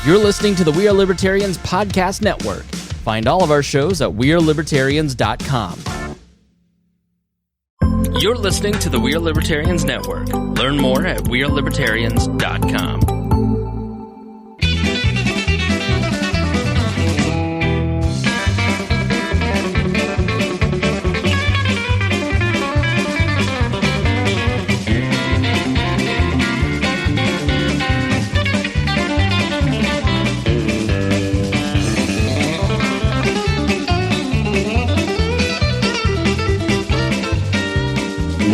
You're listening to the We Are Libertarians Podcast Network. Find all of our shows at wearelibertarians.com. You're listening to the We Are Libertarians Network. Learn more at wearelibertarians.com.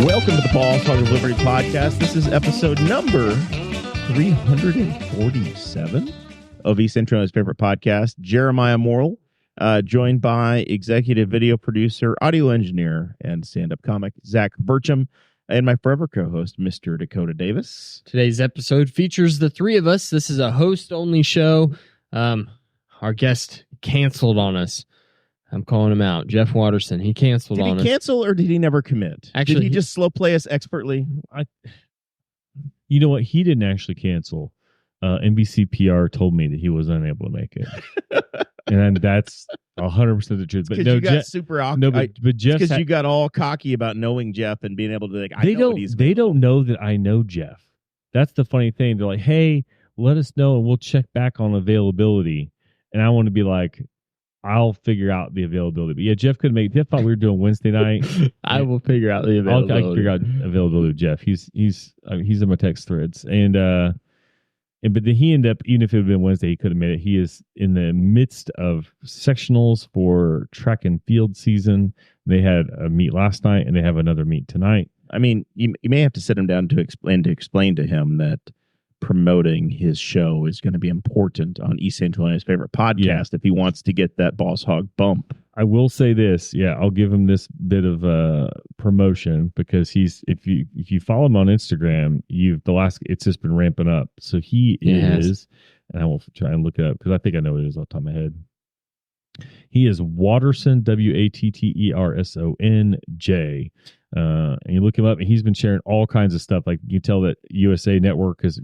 Welcome to the Boss Hog of Liberty podcast. This is episode number 347 of East Central's favorite podcast. Jeremiah Morrell, joined by executive video producer, audio engineer, and stand-up comic Zach Burcham, and my forever co-host, Mr. Dakota Davis. Today's episode features the three of us. This is a host-only show. Our guest canceled on us. I'm calling him out. Jeff Watterson. He canceled on us. Did he cancel or did he never commit? Actually, did he just slow play us expertly? You know what? He didn't actually cancel. NBC PR told me that he was unable to make it. And that's 100% the truth. But no, you got super awkward. No, but Jeff, because you got all cocky about knowing Jeff and being able to they don't know that I know Jeff. That's the funny thing. They're like, hey, let us know and we'll check back on availability. And I want to be like, I'll figure out the availability. But yeah, Jeff couldn't make it. Jeff thought we were doing Wednesday night. I will figure out the availability. I can figure out availability of Jeff. He's in my text threads. But then he ended up, even if it had been Wednesday, he could have made it. He is in the midst of sectionals for track and field season. They had a meet last night and they have another meet tonight. I mean, you may have to sit him down to explain to him that promoting his show is going to be important on East Central's favorite podcast if he wants to get that Boss Hog bump. I will say this, I'll give him this bit of promotion because if you follow him on Instagram, it's just been ramping up. So he is, and I will try and look it up because I think I know what it is off the top of my head. He is Watterson, WATTERSONJ. And you look him up, and he's been sharing all kinds of stuff. Like you tell that USA Network has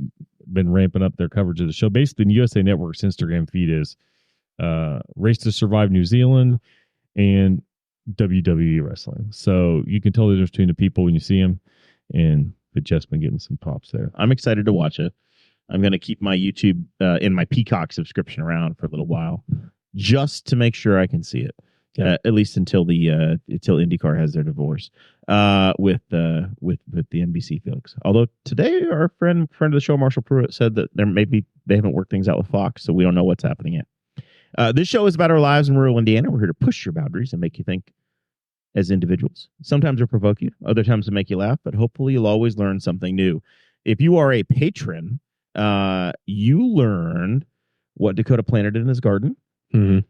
been ramping up their coverage of the show. Basically, the USA Network's Instagram feed is Race to Survive New Zealand and WWE Wrestling. So you can tell the difference between the people when you see them. But Jeff's been getting some props there. I'm excited to watch it. I'm going to keep my YouTube and my Peacock subscription around for a little while just to make sure I can see it. At least until IndyCar has their divorce with the NBC folks. Although today our friend of the show, Marshall Pruitt, said that they haven't worked things out with Fox, so we don't know what's happening yet. This show is about our lives in rural Indiana. We're here to push your boundaries and make you think as individuals. Sometimes it'll provoke you, other times it'll make you laugh, but hopefully you'll always learn something new. If you are a patron, you learned what Dakota planted in his garden. Mm-hmm.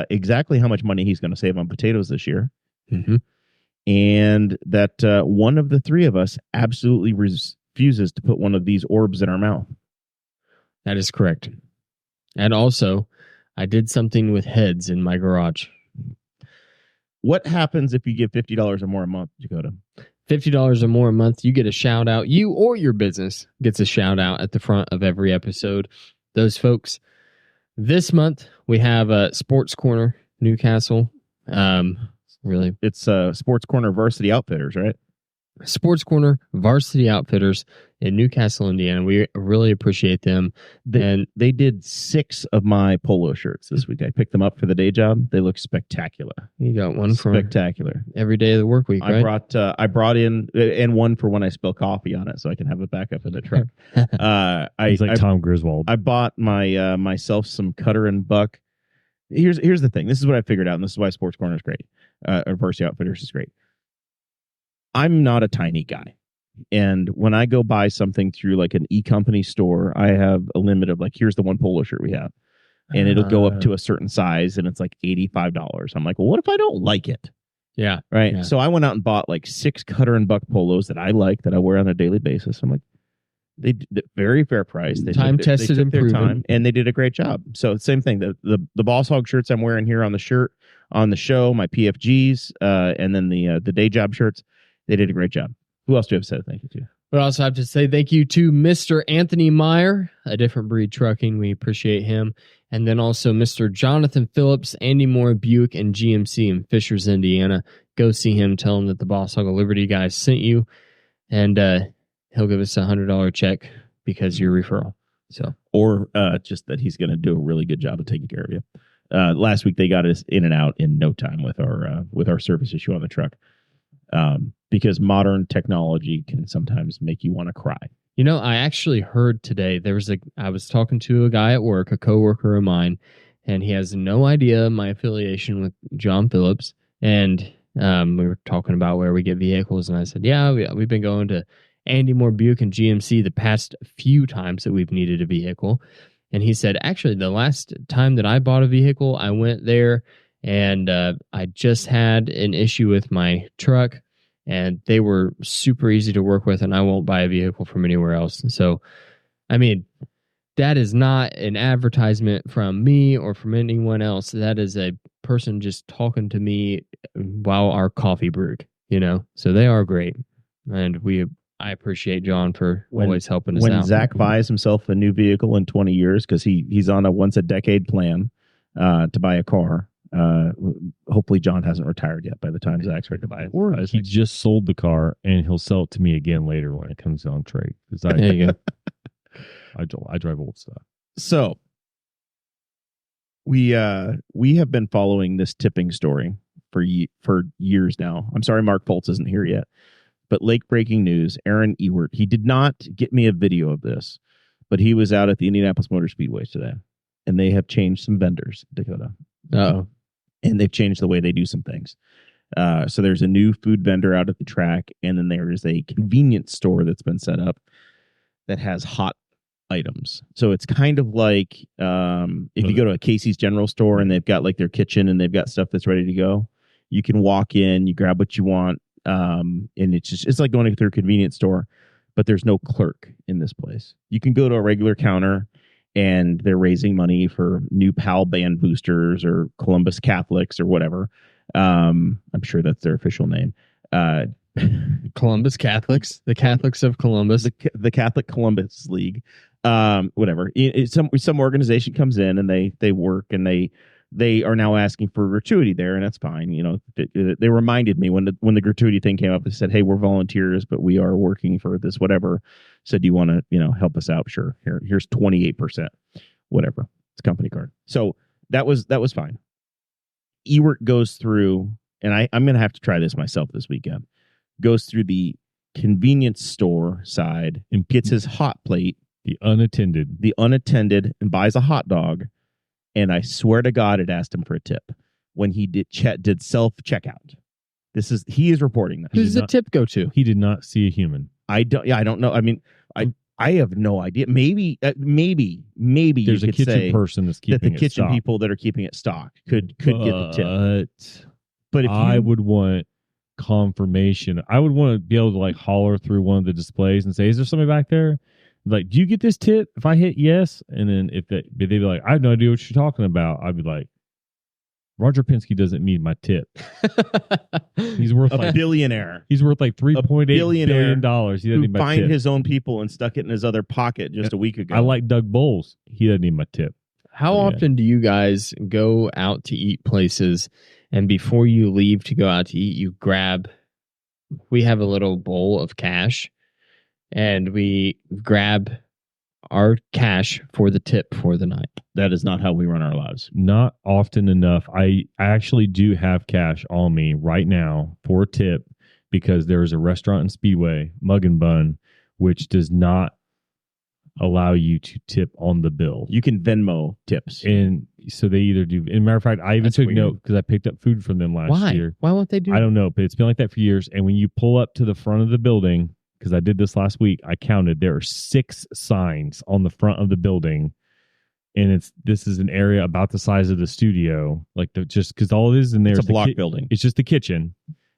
Exactly how much money he's going to save on potatoes this year. Mm-hmm. And that one of the three of us absolutely refuses to put one of these orbs in our mouth. That is correct. And also, I did something with heads in my garage. What happens if you give $50 or more a month, Dakota? $50 or more a month, you get a shout out. You or your business gets a shout out at the front of every episode. Those folks. This month, we have a Sports Corner Newcastle. It's Sports Corner Varsity Outfitters, right? Sports Corner Varsity Outfitters in Newcastle, Indiana. We really appreciate them. They did 6 of my polo shirts this week. I picked them up for the day job. They look spectacular. You got one for spectacular every day of the work week, right? I brought in and one for when I spill coffee on it, so I can have it back up in the truck. He's like Tom Griswold. I bought myself some Cutter and Buck. Here's the thing. This is what I figured out, and this is why Sports Corner is great. Or Varsity Outfitters is great. I'm not a tiny guy. And when I go buy something through like an e-company store, I have a limit of here's the one polo shirt we have. And it'll go up to a certain size and it's like $85. I'm like, well, what if I don't like it? Yeah. Right. Yeah. So I went out and bought 6 Cutter and Buck polos that I like, that I wear on a daily basis. I'm like, they did very fair price. They time-tested and proven. Time, and they did a great job. So same thing. The Boss Hog shirts I'm wearing here on the show, my PFGs, and then the day job shirts, they did a great job. Who else do you have to say thank you to? But also have to say thank you to Mr. Anthony Meyer, A Different Breed Trucking. We appreciate him. And then also Mr. Jonathan Phillips, Andy Moore, Buick, and GMC in Fishers, Indiana. Go see him. Tell him that the Boss Hog of Liberty guys sent you. And he'll give us $100 check because of your referral. So, or just that he's going to do a really good job of taking care of you. Last week they got us in and out in no time with our service issue on the truck. Because modern technology can sometimes make you want to cry. You know, I actually heard today I was talking to a guy at work, a coworker of mine, and he has no idea my affiliation with John Phillips. And we were talking about where we get vehicles, and I said, yeah, we've been going to Andy Moore, Buick, and GMC the past few times that we've needed a vehicle. And he said, actually, the last time that I bought a vehicle, I went there, and I just had an issue with my truck. And they were super easy to work with, and I won't buy a vehicle from anywhere else. So, I mean, that is not an advertisement from me or from anyone else. That is a person just talking to me while our coffee brewed, you know? So they are great. And I appreciate John for always helping us out. When Zach buys himself a new vehicle in 20 years, because he's on a once-a-decade plan to buy a car, hopefully John hasn't retired yet by the time Zach's ready to buy it. Or he just sold the car and he'll sell it to me again later when it comes on trade. There you go. I drive old stuff. So we have been following this tipping story for years now. I'm sorry Mark Foltz isn't here yet, but late breaking news: Aaron Ewert. He did not get me a video of this, but he was out at the Indianapolis Motor Speedway today, and they have changed some vendors, Dakota. Uh-oh. And they've changed the way they do some things. So there's a new food vendor out at the track, and then there is a convenience store that's been set up that has hot items. So it's kind of like if you go to a Casey's General Store and they've got like their kitchen and they've got stuff that's ready to go, you can walk in, you grab what you want, and it's like going through a convenience store, but there's no clerk in this place. You can go to a regular counter, and they're raising money for new PAL band boosters or Columbus Catholics or whatever. I'm sure that's their official name. Columbus Catholics, the Catholics of Columbus, the Catholic Columbus League, whatever. Some organization comes in and they work, and they are now asking for gratuity there, and that's fine. You know, they reminded me when the gratuity thing came up. They said, "Hey, we're volunteers, but we are working for this whatever." Said, "Do you want to help us out?" Sure. Here's 28%, whatever. It's a company card. So that was fine. Ewert goes through, and I'm going to have to try this myself this weekend. Goes through the convenience store side and gets his hot plate, the unattended, and buys a hot dog. And I swear to God, it asked him for a tip when he did self checkout. He is reporting this. Who does the tip go to? He did not see a human. I don't know. I mean, I have no idea. Maybe there's a kitchen person that's keeping that the it kitchen stocked. people that are keeping it stocked could get the tip. But if I would want confirmation. I would want to be able to like holler through one of the displays and say, "Is there somebody back there? Like, do you get this tip?" If I hit yes, and then if they'd be like, "I have no idea what you're talking about," I'd be like, "Roger Penske doesn't need my tip. He's worth a billionaire. He's worth like $3.8 billion. He doesn't need my find tip. His own people and stuck it in his other pocket just a week ago. I like Doug Bowles. He doesn't need my tip. How often do you guys go out to eat places, and before you leave to go out to eat, we have a little bowl of cash, and we grab our cash for the tip for the night? That is not how we run our lives. Not often enough. I actually do have cash on me right now for a tip, because there is a restaurant in Speedway, Mug and Bun, which does not allow you to tip on the bill. You can Venmo tips. And so they either do. And matter of fact, I even took note because I picked up food from them last year. Why won't they do I don't know, but it's been like that for years. And when you pull up to the front of the building, because I did this last week, I counted, there are 6 signs on the front of the building. And this is an area about the size of the studio. Like just because all it is in there it's is a block building. It's just the kitchen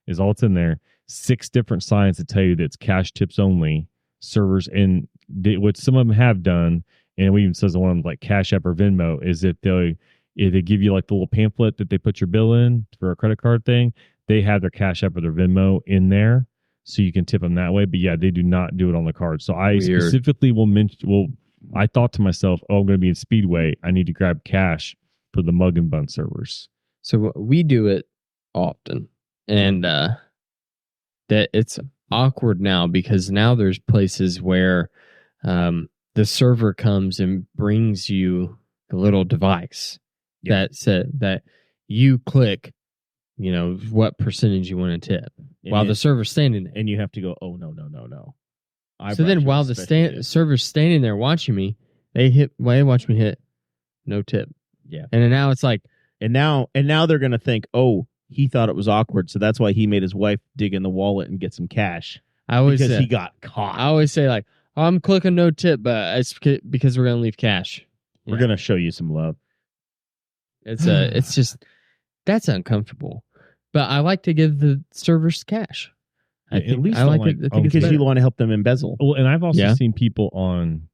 is all it's in there. 6 different signs that tell you that it's cash tips only. Servers, and what some of them have done, and it even says the one like Cash App or Venmo, is that if they give you like the little pamphlet that they put your bill in for a credit card thing, they have their Cash App or their Venmo in there. so you can tip them that way. But yeah, they do not do it on the card. So I Weird. specifically will mention. Well, I thought to myself, oh, I'm going to be in Speedway. I need to grab cash for the mug and bun servers. So we do it often, and that it's awkward now because now there's places where the server comes and brings you a little device that said that you click, what percentage you want to tip while the server's standing there. And you have to go, oh, no. So then while the server's standing there watching me, they watch me hit no tip. Yeah. And then now it's like, And now they're going to think, oh, he thought it was awkward, so that's why he made his wife dig in the wallet and get some cash. Because he got caught. I always say like, oh, I'm clicking no tip, but it's because we're going to leave cash. We're going to show you some love. It's just, that's uncomfortable. But I like to give the servers cash. At least I like it. I think it's Because better. you want to help them embezzle. Well, and I've also seen people on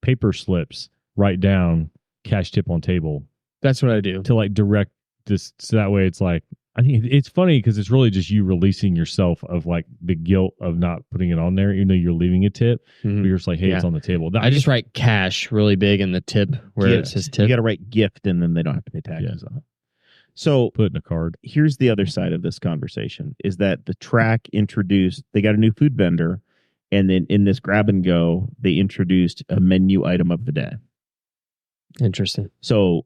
paper slips write down cash tip on table That's what I do. to like direct this. So that way it's like, I think it's funny because it's really just you releasing yourself of like the guilt of not putting it on there, even though you're leaving a tip. But you're just like, hey, it's on the table. I just write cash really big in the tip where it says tip. You got to write gift, and then they don't have to pay taxes on it. So put in a card. Here's the other side of this conversation is that the track they got a new food vendor, and then in this grab and go, they introduced a menu item of the day. Interesting. So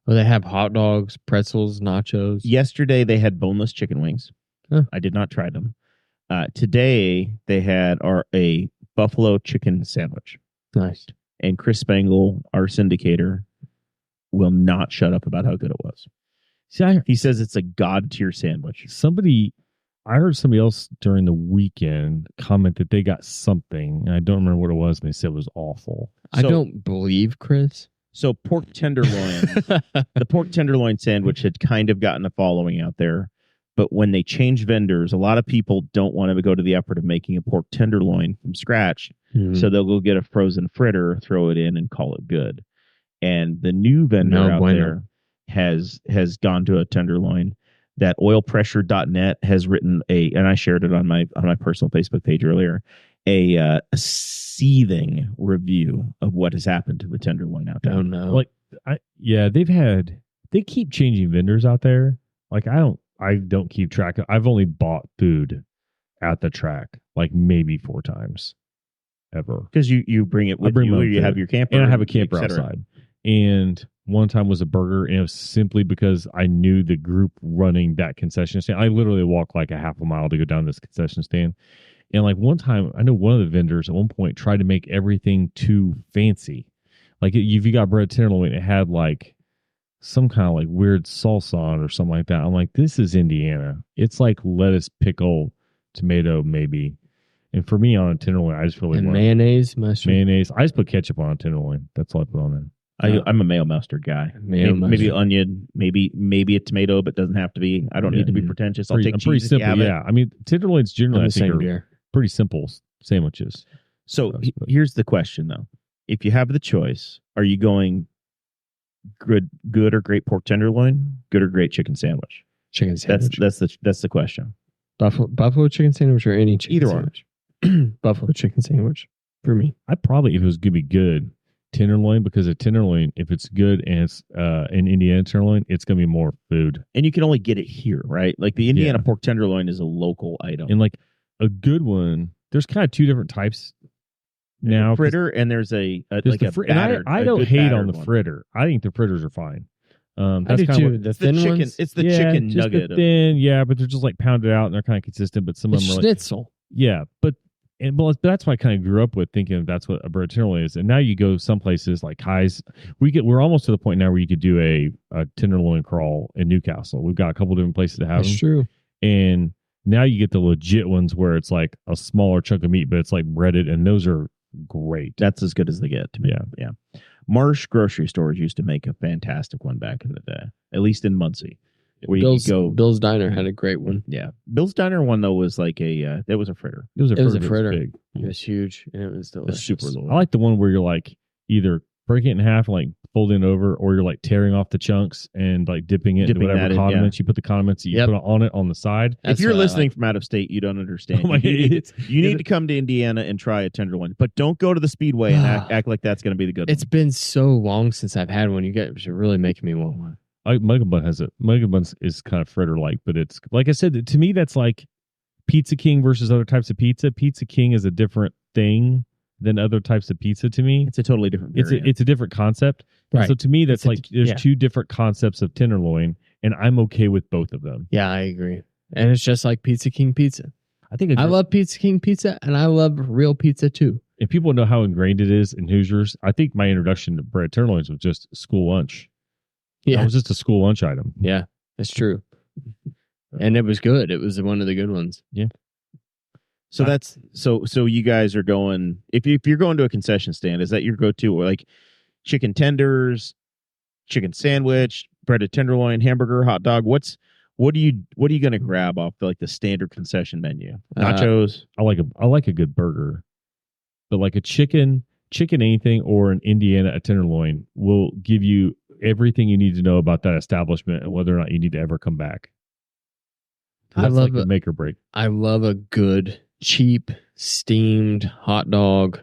they have hot dogs, pretzels, nachos. yesterday they had boneless chicken wings. Huh. I did not try them. Today they had a buffalo chicken sandwich. Nice. And Chris Spangle, our syndicator, will not shut up about how good it was. See, He says it's a god tier sandwich. I heard somebody else during the weekend comment that they got something, and I don't remember what it was, and they said it was awful. I don't believe Chris. So pork tenderloin, the pork tenderloin sandwich had kind of gotten a following out there. But when they change vendors, a lot of people don't want to go to the effort of making a pork tenderloin from scratch. Mm-hmm. So they'll go get a frozen fritter, throw it in, and call it good. And the new vendor there has gone to a tenderloin that oilpressure.net has written and I shared it on my personal Facebook page earlier, a seething review of what has happened to the tenderloin out there. Oh no. Like, they keep changing vendors out there. Like, I don't keep track of. I've only bought food at the track like maybe 4 times ever. Because you bring it with you, or you have your camper. And I have a camper outside. And one time was a burger, and it was simply because I knew the group running that concession stand. I literally walked like a half a mile to go down this concession stand. And like one time, I know one of the vendors at one point tried to make everything too fancy. Like if you got bread tenderloin, it had like some kind of like weird salsa on or something like that. I'm like, this is Indiana. It's like lettuce, pickle, tomato, maybe. And for me on a tenderloin, I just really want mayonnaise, mustard. Mayonnaise. I just put ketchup on a tenderloin. That's all I put on there. I'm a mayo mustard guy. Maybe onion, maybe a tomato, but doesn't have to be. I don't need to be pretentious. I'll take cheese pretty simple. If you have Yeah, I mean tenderloins generally I think are beer. pretty simple sandwiches. So here's the question though: if you have the choice, are you going good or great pork tenderloin, good or great chicken sandwich? Chicken sandwich. That's the question. Buffalo chicken sandwich or any chicken Either sandwich? Buffalo chicken sandwich for me. I'd probably, if it was going to be good, tenderloin, because a tenderloin, if it's good and it's an Indiana tenderloin, it's going to be more food. And you can only get it here, right? Like the Indiana pork tenderloin is a local item. And like a good one, there's kind of 2 different types now. A fritter, and there's a battered. I don't hate on the fritter. I think the fritters are fine. I do too. The thin ones? It's the chicken just nugget. The thin, but they're just like pounded out and they're kind of consistent. But some of them are schnitzel. But that's why I kind of grew up with thinking that's what a bread tenderloin is. And now you go some places like Kai's. We're almost to the point now where you could do a tenderloin crawl in Newcastle. We've got a couple different places to have them. That's true. And now you get the legit ones where it's like a smaller chunk of meat, but it's like breaded, and those are great. That's as good as they get to me. Yeah. Marsh grocery stores used to make a fantastic one back in the day, at least in Muncie. Where Bill's Diner had a great one. Yeah. Bill's Diner one, though, was like that was a fritter. It was a fritter. Big. It was huge, and it was delicious. Super little. I like the one where you're like either breaking it in half and like folding it over, or you're like tearing off the chunks and like dipping it into Dipping that whatever in, condiments. You put the condiments that you Yep. put on it on the side. That's if you're what I listening like. from out of state, you don't understand. Oh my You need to come to Indiana and try a Tenderloin, but don't go to the Speedway and act like that's going to be the good It's one. been so long since I've had one. You guys are really making me want one. Mega Bun has it. Mega Bun is kind of fritter like, but it's like I said, to me that's like Pizza King versus other types of pizza. Pizza King is a different thing than other types of pizza to me. It's a totally different variant. It's a different concept. And Right. so to me, that's It's a- like there's yeah. two different concepts of tenderloin, and I'm okay with both of them. Yeah, I agree. And it's just like Pizza King pizza. I think I love Pizza King pizza, and I love real pizza too. if people know how ingrained it is in Hoosiers, I think my introduction to bread tenderloins was just school lunch. That Yeah, was just a school lunch item. yeah, that's true. And it was good. It was one of the good ones. So that's so you guys are going if you're going to a concession stand, is that your go-to, or like chicken tenders, chicken sandwich, breaded tenderloin, hamburger, hot dog? What are you going to grab off the standard concession menu? Nachos. I like a good burger, but like a chicken anything or an Indiana a tenderloin will give you everything you need to know about that establishment and whether or not you need to ever come back. That's love like it. a make or break. I love a good, cheap, steamed hot dog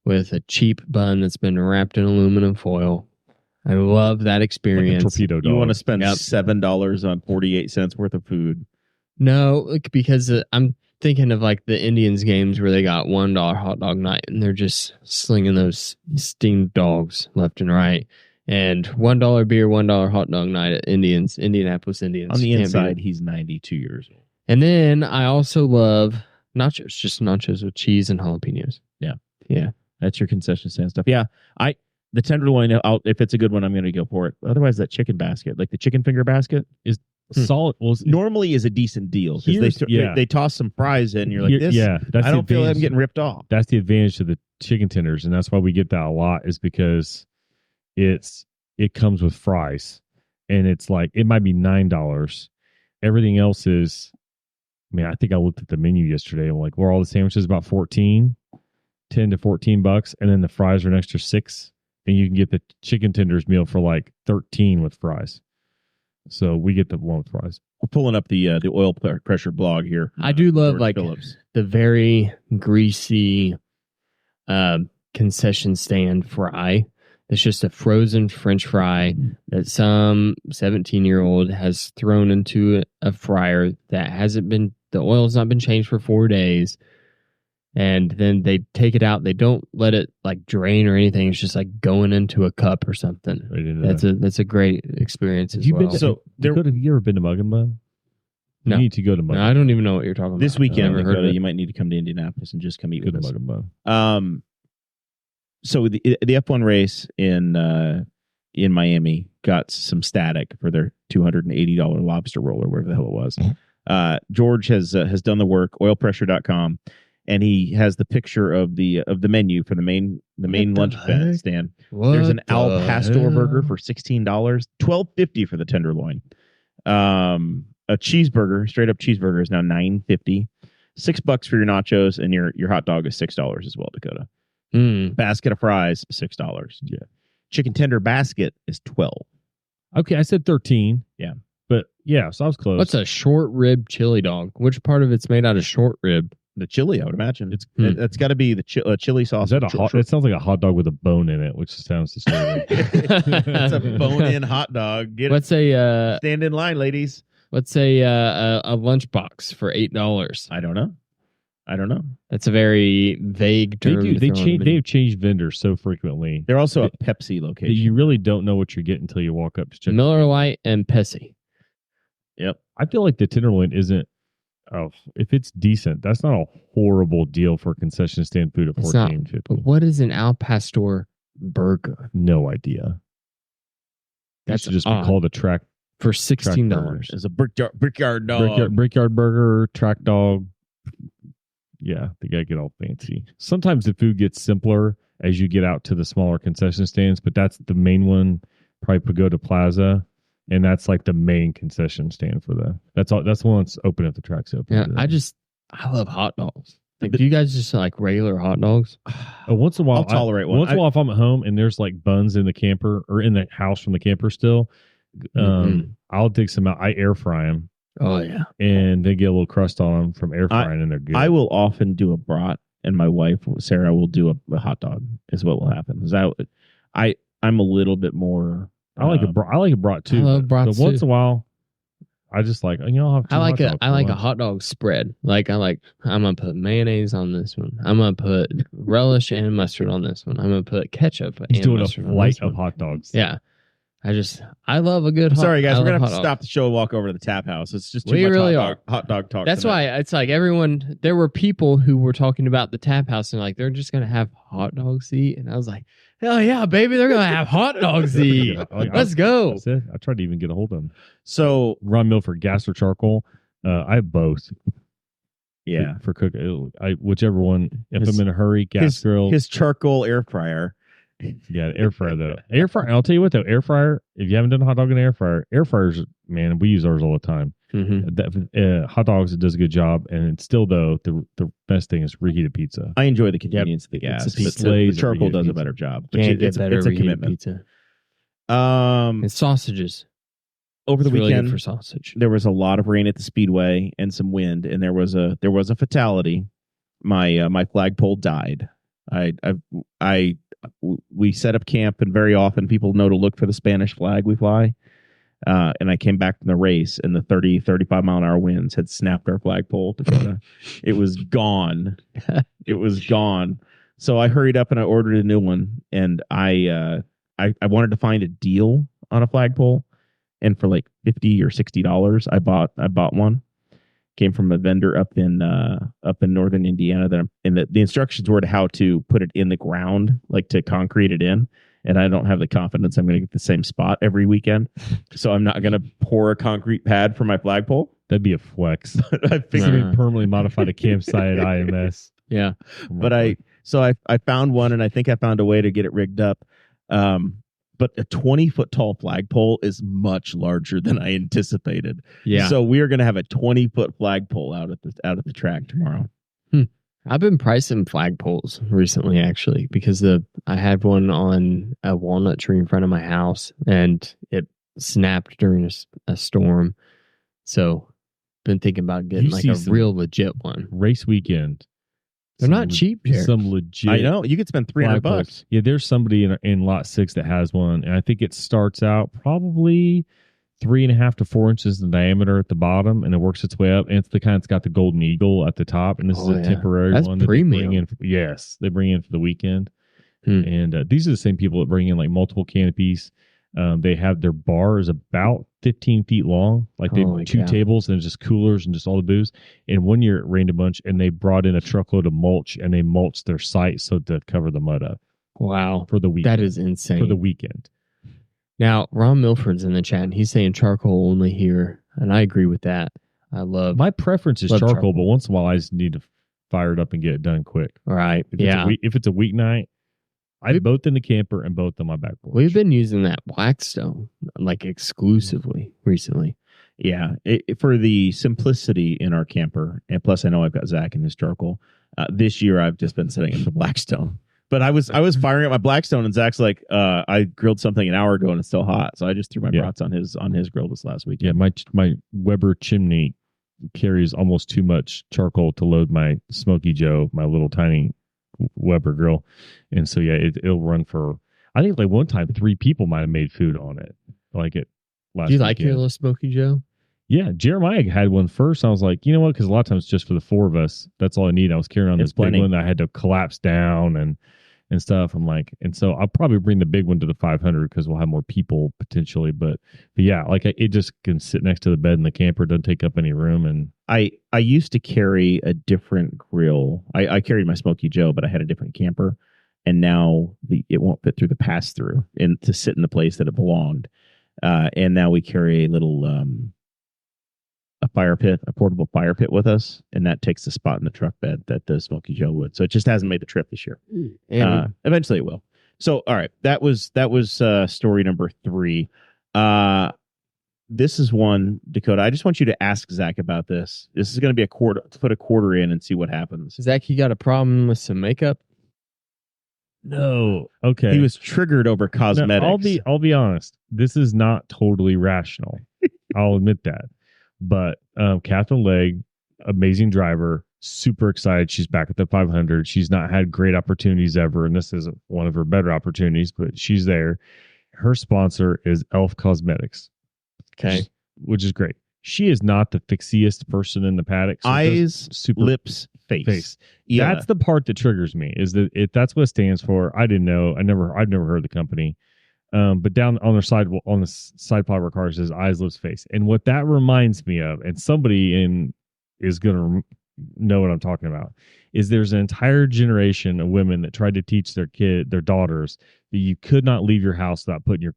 with a cheap bun that's been wrapped in aluminum foil. I love that Like a experience. torpedo dog. You want to spend Yep. $7 on 48 cents worth of food. No, like, because I'm thinking of like the Indians games where they got $1 hot dog night and they're just slinging those steamed dogs left and right. And $1 beer, $1 hot dog night at Indianapolis Indians. On the Can't beat inside, it. he's 92 years old. And then I also love nachos, just nachos with cheese and jalapenos. Yeah. Yeah. That's your concession stand stuff. Yeah, the tenderloin, if it's a good one, I'm going to go for it. Otherwise, that chicken basket, like the chicken finger basket, is solid. Well, normally is a decent deal because they toss some fries in. And you're like, this. yeah, that's I the don't feel like I'm advantage. getting ripped off. That's the advantage to the chicken tenders, and that's why we get that a lot. Is because it comes with fries, and it's like it might be $9. Everything else is. I mean, I think I looked at the menu yesterday. I'm like, were all the sandwiches about $10 to $14, and then the fries are an extra $6, and you can get the chicken tenders meal for like $13 with fries. So we get the one with fries. We're pulling up the oil pressure blog here. I do love George like Phillips. the very greasy concession stand fry. It's just a frozen French fry that some 17-year-old has thrown into a fryer that the oil's not been changed for 4 days. And then they take it out. They don't let it like drain or anything. It's just like going into a cup or something. Right into That's a great experience as you well. been to, So there- have you ever been to Mug and Bun? No. You need to go to Mug. No, I don't even know what you're talking This about. weekend, I've never heard Dakota, of it. you might need to come to Indianapolis and just come eat Go with to us. Mug and Bun. So the F1 race in Miami got some static for their $280 lobster roll or whatever the hell it was. George has done the work, oilpressure.com, and he has the picture of the menu for the main lunch stand. There's an Al Pastor burger for $16, $12.50 for the tenderloin. A cheeseburger, straight up cheeseburger, is now $9.50. $6 for your nachos, and your hot dog is $6 as well, Dakota. Basket of fries, $6. Yeah. Chicken tender basket is $12. Okay, I said 13. Yeah. But yeah, so I was close. What's a short rib chili dog? Which part of it's made out of short rib? The chili, I would imagine. Hmm. That's got to be the chili sauce. Is that a hot? It sounds like a hot dog with a bone in it, which sounds disturbing. It's a bone-in hot dog. Get What's a stand in line, ladies. lunchbox for $8? I don't know. That's a very vague They term. do. to They throw on change. the menu. They've changed vendors so frequently They're also a Pepsi that location. you really don't know what you're getting until you walk up to check. Miller Lite and Pepsi. Yep. I feel like the tenderloin isn't. Oh, if it's decent, that's not a horrible deal for concession stand food at It's not. $14.50. But what is an Al Pastor burger? No idea. That should just be odd. called a track For $16. It's a brickyard dog. brickyard burger, track dog. Yeah, they gotta get all fancy. Sometimes the food gets simpler as you get out to the smaller concession stands, but that's the main one, probably Pagoda Plaza, and that's like the main concession stand for the. That's all. That's the one that's open if the track's open. Yeah, I love hot dogs. Like, do you guys just like regular hot dogs? Once in a while, I'll tolerate one. Once in a while, if I'm at home and there's like buns in the camper or in the house from the camper still, I'll dig some out. I air fry them. Oh yeah, and they get a little crust on them from air frying, and they're good. I will often do a brat, and my wife Sarah will do a hot dog. Is what will happen. I'm a little bit more. I like a brat too. I love brats once too. in a while, I just like I'll have. I like a hot dog spread. I'm gonna put mayonnaise on this one. I'm gonna put relish and mustard on this one. I'm gonna put ketchup. He's and doing a mustard on flight this one. of hot dogs. Yeah, I love a good. Sorry guys, I we're gonna love have to hot stop the show and walk over to the tap house. It's just too We much really hot dog talk. That's tonight. why it's like everyone. There were people who were talking about the tap house and like they're just gonna have hot dogs to eat, and I was like, hell yeah, baby, they're gonna have hot dogs to eat. Let's go. That's it. I tried to even get a hold of them. So Ron Milford, gas or charcoal. I have both. Yeah, for cooking, whichever one. If I'm in a hurry, gas grill. His charcoal air fryer. Yeah, air fryer though. Air fryer. I'll tell you what though, air fryer. If you haven't done a hot dog in air fryers, man, we use ours all the time. Hot dogs, it does a good job, and it's still though the best thing is reheated pizza. I enjoy the convenience of the gas, but the charcoal does a better job. It's a commitment. Pizza. And sausages. Over the weekend, really good for sausage. There was a lot of rain at the speedway and some wind, and there was a fatality. My flagpole died. We set up camp, and very often people know to look for the Spanish flag we fly. And I came back from the race, and the 35 mile an hour winds had snapped our flagpole. Dakota. It was gone. It was gone. So I hurried up and I ordered a new one, and I wanted to find a deal on a flagpole. And for like $50 or $60, I bought one. Came from a vendor up in northern Indiana. And the instructions were to how to put it in the ground, like to concrete it in. And I don't have the confidence I'm going to get the same spot every weekend, so I'm not going to pour a concrete pad for my flagpole. That'd be a flex. I figured permanently modify the campsite at IMS. Yeah, but I found one, and I think I found a way to get it rigged up. But a 20-foot tall flagpole is much larger than I anticipated. Yeah. So we are going to have a 20-foot flagpole out at the track tomorrow. I've been pricing flagpoles recently, actually, because I had one on a walnut tree in front of my house, and it snapped during a storm. So, been thinking about getting like a real legit one. Race weekend. They're not cheap here. Some legit. I know. You could spend $300. Yeah, there's somebody in lot 6 that has one, and I think it starts out probably 3.5 to 4 inches in diameter at the bottom, and it works its way up. And it's the kind that's got the golden eagle at the top, and this is a temporary one that premium. they bring in. Yes, they bring in for the weekend. And these are the same people that bring in like multiple canopies. They have their bar is about 15 feet long. Like they have 2 tables and just coolers and just all the booze. And one year it rained a bunch, and they brought in a truckload of mulch, and they mulched their site so to cover the mud up. Wow. For the weekend. That is insane. For the weekend. Now, Ron Milford's in the chat, and he's saying charcoal only here, and I agree with that. My preference is charcoal, but once in a while I just need to fire it up and get it done quick. All right. If it's a weeknight, I have both in the camper and both on my back porch. We've been using that Blackstone like exclusively recently. Yeah, for the simplicity in our camper, and plus I know I've got Zach and his charcoal. This year I've just been setting up the Blackstone. But I was firing up my Blackstone, and Zach's like, I grilled something an hour ago and it's still hot, so I just threw my brats on his grill this last week. Yeah, my Weber chimney carries almost too much charcoal to load my Smoky Joe, my little tiny Weber grill, and so it'll run for. I think like one time 3 people might have made food on it. Like it. Do you like your little Smoky Joe? Yeah, Jeremiah had one first. I was like, you know what? Because a lot of times it's just for the 4 of us. That's all I need. I was carrying on this big one that I had to collapse down and stuff. I'm like, and so I'll probably bring the big one to the 500 because we'll have more people potentially. But yeah, like it just can sit next to the bed in the camper. Doesn't take up any room. And I used to carry a different grill. I carried my Smoky Joe, but I had a different camper, and now it won't fit through the pass through and to sit in the place that it belonged. And now we carry a little a portable fire pit with us, and that takes the spot in the truck bed that the Smoky Joe would. So it just hasn't made the trip this year. Eventually it will. So all right, that was story number 3. this is one, Dakota. I just want you to ask Zach about this. This is going to be put a quarter in and see what happens. Zach, you got a problem with some makeup? No. Okay. He was triggered over cosmetics. No, I'll be honest. This is not totally rational. I'll admit that. But Catherine Legg, amazing driver, super excited. She's back at the 500. She's not had great opportunities ever, and this is one of her better opportunities, but she's there. Her sponsor is Elf Cosmetics. Okay. Which is great. She is not the fixiest person in the paddock. So eyes, lips, face. Yeah. That's the part that triggers me. Is that that's what it stands for? I didn't know. I've never heard of the company. But down on the side pod of her car says eyes, lips, face. And what that reminds me of, and somebody is gonna know what I'm talking about, is there's an entire generation of women that tried to teach their daughters that you could not leave your house without put your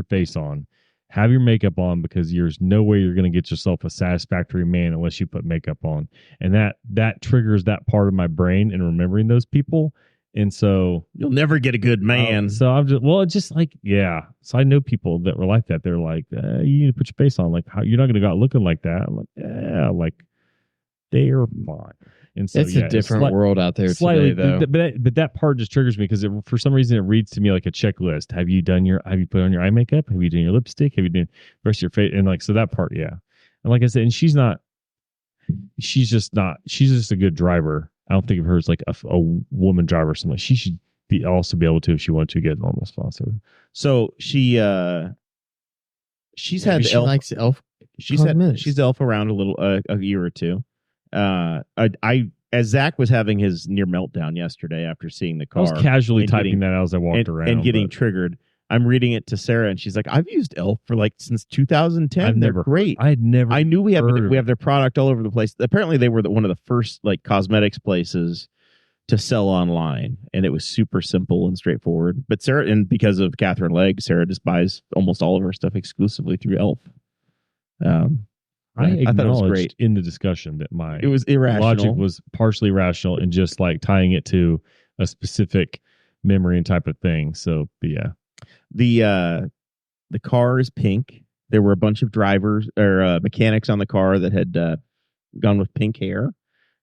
face on. Have your makeup on, because there's no way you're going to get yourself a satisfactory man unless you put makeup on. And that triggers that part of my brain in remembering those people. And so you'll never get a good man. So I'm it's just like, yeah. So I know people that were like that. They're like, you need to put your face on. Like, how you're not going to go out looking like that. I'm like, yeah, like they're fine. And so it's a different world out there today, though. But that part just triggers me because for some reason it reads to me like a checklist. Have you put on your eye makeup? Have you done your lipstick? Have you done the rest of your face? And like, so that part, yeah. And like I said, and she's just a good driver. I don't think of her as like a woman driver or something. She should also be able to, if she wanted to, get on the sponsor. So she's had she likes Elf. She's Elf around a year or two. As Zach was having his near meltdown yesterday after seeing the car, I was casually typing that as I walked around and getting triggered. I'm reading it to Sarah, and she's like, "I've used Elf for since 2010. They're great. I knew we have their product all over the place. Apparently, they were one of the first cosmetics places to sell online, and it was super simple and straightforward. But Sarah, and because of Catherine Legg, Sarah just buys almost all of her stuff exclusively through Elf. I thought it was great in the discussion that it was irrational. Logic was partially rational and just like tying it to a specific memory and type of thing. So, but yeah, the car is pink. There were a bunch of drivers or mechanics on the car that had gone with pink hair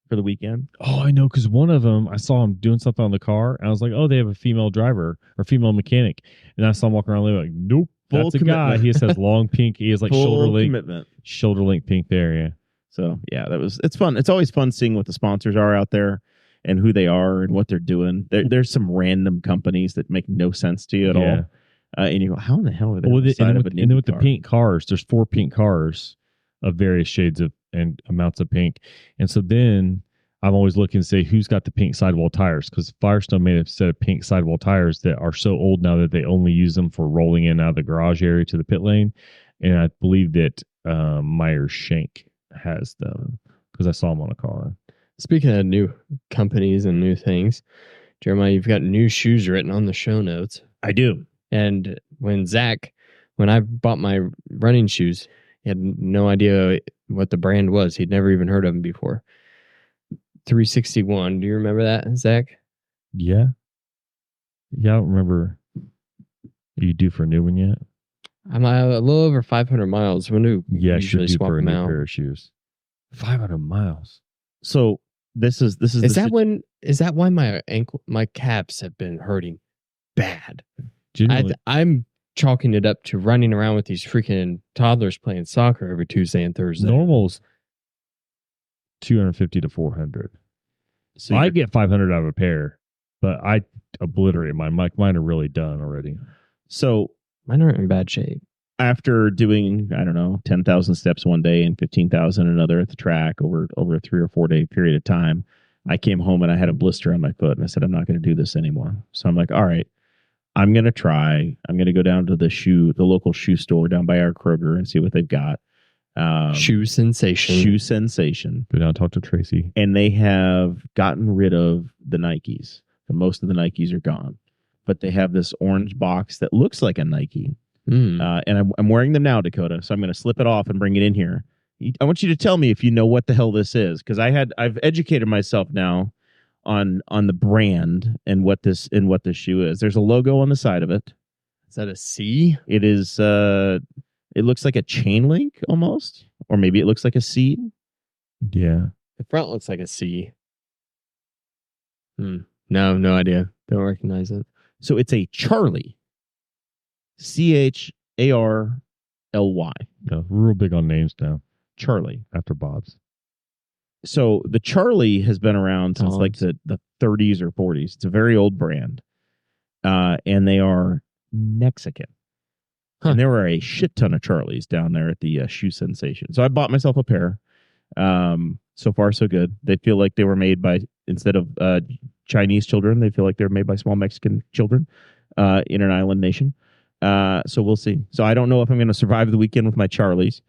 for the weekend. Oh, I know, because one of them, I saw him doing something on the car, and I was like, oh, they have a female driver or female mechanic, and I saw him walking around like, nope. That's a guy. He just has long pink. He has like shoulder length pink there. Yeah. So yeah, it's fun. It's always fun seeing what the sponsors are out there and who they are and what they're doing. There's some random companies that make no sense to you at all. And you go, how in the hell are they? And then with the pink cars, there's 4 pink cars of various shades of and amounts of pink. And so then I'm always looking to say who's got the pink sidewall tires, because Firestone made a set of pink sidewall tires that are so old now that they only use them for rolling in out of the garage area to the pit lane. And I believe that Meyer Shank has them because I saw them on a car. Speaking of new companies and new things, Jeremiah, you've got new shoes written on the show notes. I do. And when I bought my running shoes, he had no idea what the brand was. He'd never even heard of them before. 361. Do you remember that, Zach? Yeah. Yeah, I don't remember. Are you due for a new one yet? I'm a little over 500 miles. When do usually swap for a new pair of shoes? 500 miles. So this is that why my calves have been hurting bad? I'm chalking it up to running around with these freaking toddlers playing soccer every Tuesday and Thursday. Normal's 250 to 400. So I get 500 out of a pair, but I obliterate mine. Mine are really done already. So mine aren't in bad shape. After doing, 10,000 steps one day and 15,000 another at the track over a 3 or 4 day period of time, I came home and I had a blister on my foot, and I said, I'm not going to do this anymore. So I'm like, all right, I'm going to try. I'm going to go down to the local shoe store down by our Kroger and see what they've got. Shoe Sensation. Go down and talk to Tracy. And they have gotten rid of the Nikes. Most of the Nikes are gone, but they have this orange box that looks like a Nike. And I'm wearing them now, Dakota. So I'm going to slip it off and bring it in here. I want you to tell me if you know what the hell this is, because I've educated myself now on the brand and what this shoe is. There's a logo on the side of it. Is that a C? It is. It looks like a chain link almost, or maybe it looks like a C. Yeah. The front looks like a C. No idea. Don't recognize it. So it's a Charlie. CHARLY. Yeah, real big on names now. Charlie. After Bob's. So the Charlie has been around since like the 30s or 40s. It's a very old brand. And they are Mexican. Huh. And there were a shit ton of Charlies down there at the Shoe Sensation. So I bought myself a pair. So far, so good. They feel like they were made by, instead of Chinese children, they feel like they were made by small Mexican children in an island nation. So we'll see. So I don't know if I'm going to survive the weekend with my Charlies,